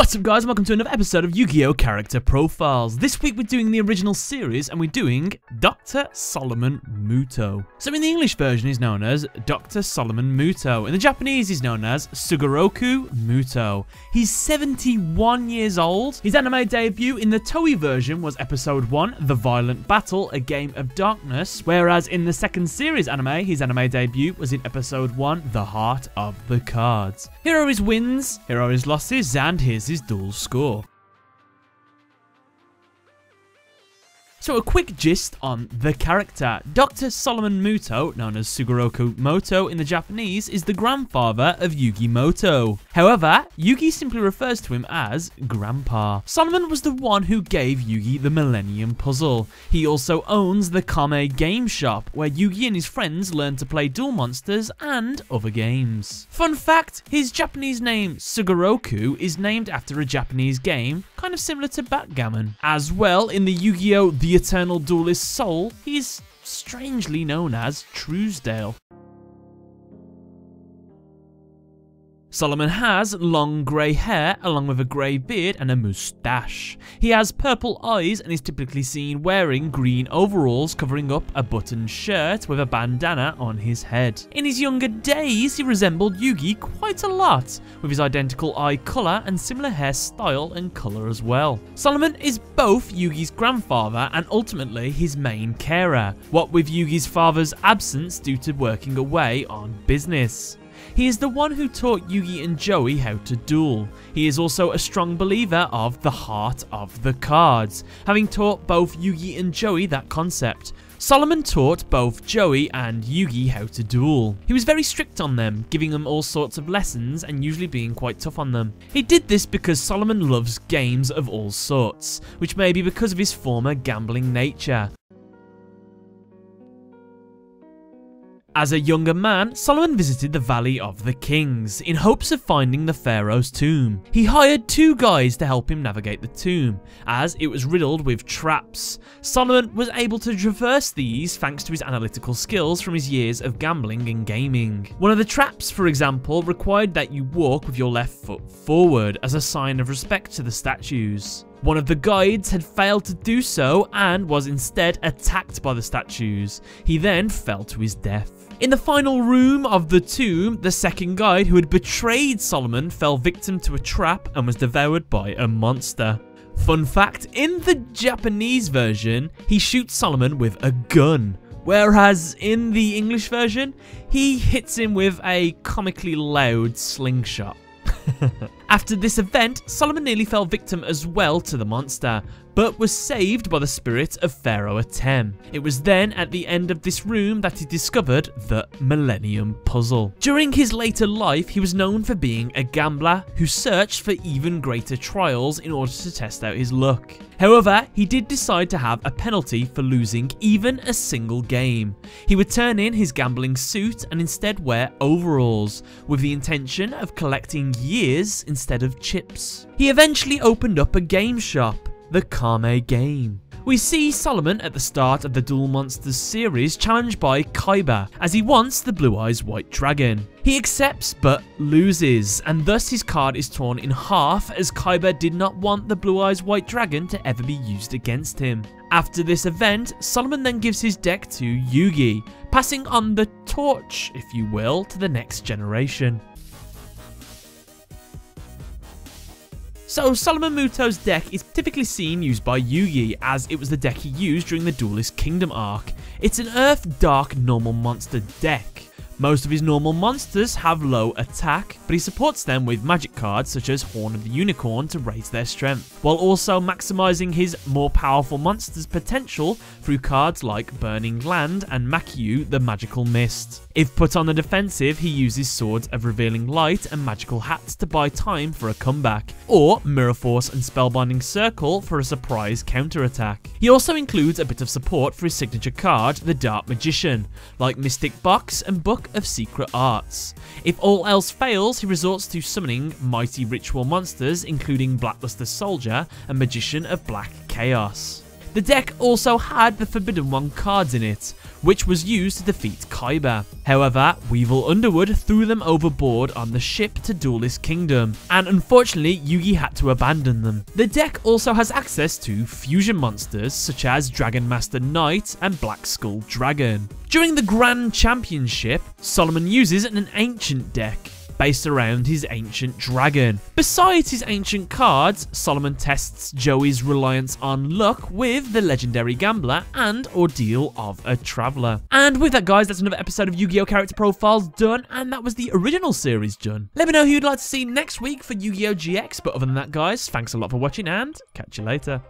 What's up guys, welcome to another episode of Yu-Gi-Oh! Character Profiles. This week we're doing the original series and we're doing Dr. Solomon Muto. So in the English version he's known as Dr. Solomon Muto. In the Japanese he's known as Sugoroku Muto. He's 71 years old. His anime debut in the Toei version was episode 1, The Violent Battle, A Game of Darkness, whereas in the second series anime, his anime debut was in episode 1, The Heart of the Cards. Here are his wins, here are his losses, and here's his duel score. So a quick gist on the character. Dr. Solomon Muto, known as Sugoroku Muto in the Japanese, is the grandfather of Yugi Muto. However, Yugi simply refers to him as Grandpa. Solomon was the one who gave Yugi the Millennium Puzzle. He also owns the Kame Game Shop, where Yugi and his friends learn to play Duel Monsters and other games. Fun fact, his Japanese name Sugoroku is named after a Japanese game, kind of similar to backgammon. As well, in the Yu-Gi-Oh! The Eternal Duelist Soul, he is strangely known as Truesdale. Solomon has long grey hair along with a grey beard and a moustache. He has purple eyes and is typically seen wearing green overalls covering up a buttoned shirt with a bandana on his head. In his younger days he resembled Yugi quite a lot, with his identical eye colour and similar hairstyle and colour as well. Solomon is both Yugi's grandfather and ultimately his main carer, what with Yugi's father's absence due to working away on business. He is the one who taught Yugi and Joey how to duel. He is also a strong believer of the heart of the cards, having taught both Yugi and Joey that concept. Solomon taught both Joey and Yugi how to duel. He was very strict on them, giving them all sorts of lessons and usually being quite tough on them. He did this because Solomon loves games of all sorts, which may be because of his former gambling nature. As a younger man, Solomon visited the Valley of the Kings in hopes of finding the Pharaoh's tomb. He hired 2 guys to help him navigate the tomb, as it was riddled with traps. Solomon was able to traverse these thanks to his analytical skills from his years of gambling and gaming. One of the traps, for example, required that you walk with your left foot forward as a sign of respect to the statues. One of the guides had failed to do so and was instead attacked by the statues. He then fell to his death. In the final room of the tomb, the second guide who had betrayed Solomon fell victim to a trap and was devoured by a monster. Fun fact, in the Japanese version, he shoots Solomon with a gun, whereas in the English version, he hits him with a comically loud slingshot. After this event, Solomon nearly fell victim as well to the monster, but was saved by the spirit of Pharaoh Atem. It was then at the end of this room that he discovered the Millennium Puzzle. During his later life, he was known for being a gambler who searched for even greater trials in order to test out his luck. However, he did decide to have a penalty for losing even a single game. He would turn in his gambling suit and instead wear overalls, with the intention of collecting years instead of chips. He eventually opened up a game shop, the Kame Game. We see Solomon at the start of the Duel Monsters series challenged by Kaiba, as he wants the Blue Eyes White Dragon. He accepts but loses, and thus his card is torn in half as Kaiba did not want the Blue Eyes White Dragon to ever be used against him. After this event, Solomon then gives his deck to Yugi, passing on the torch, if you will, to the next generation. So Solomon Muto's deck is typically seen used by Yugi, as it was the deck he used during the Duelist Kingdom arc. It's an Earth Dark normal monster deck. Most of his normal monsters have low attack, but he supports them with magic cards such as Horn of the Unicorn to raise their strength, while also maximizing his more powerful monsters' potential through cards like Burning Land and Makyu the Magical Mist. If put on the defensive, he uses Swords of Revealing Light and Magical Hats to buy time for a comeback, or Mirror Force and Spellbinding Circle for a surprise counterattack. He also includes a bit of support for his signature card, the Dark Magician, like Mystic Box and Book of Secret Arts. If all else fails, he resorts to summoning mighty ritual monsters including Blackluster Soldier and Magician of Black Chaos. The deck also had the Forbidden One cards in it, which was used to defeat Kaiba. However, Weevil Underwood threw them overboard on the ship to Duelist Kingdom, and unfortunately Yugi had to abandon them. The deck also has access to fusion monsters such as Dragon Master Knight and Black Skull Dragon. During the Grand Championship, Solomon uses an ancient deck based around his ancient dragon. Besides his ancient cards, Solomon tests Joey's reliance on luck with the legendary gambler and ordeal of a traveler. And with that, guys, that's another episode of Yu-Gi-Oh! Character Profiles done, and that was the original series done. Let me know who you'd like to see next week for Yu-Gi-Oh! GX, but other than that, guys, thanks a lot for watching and catch you later.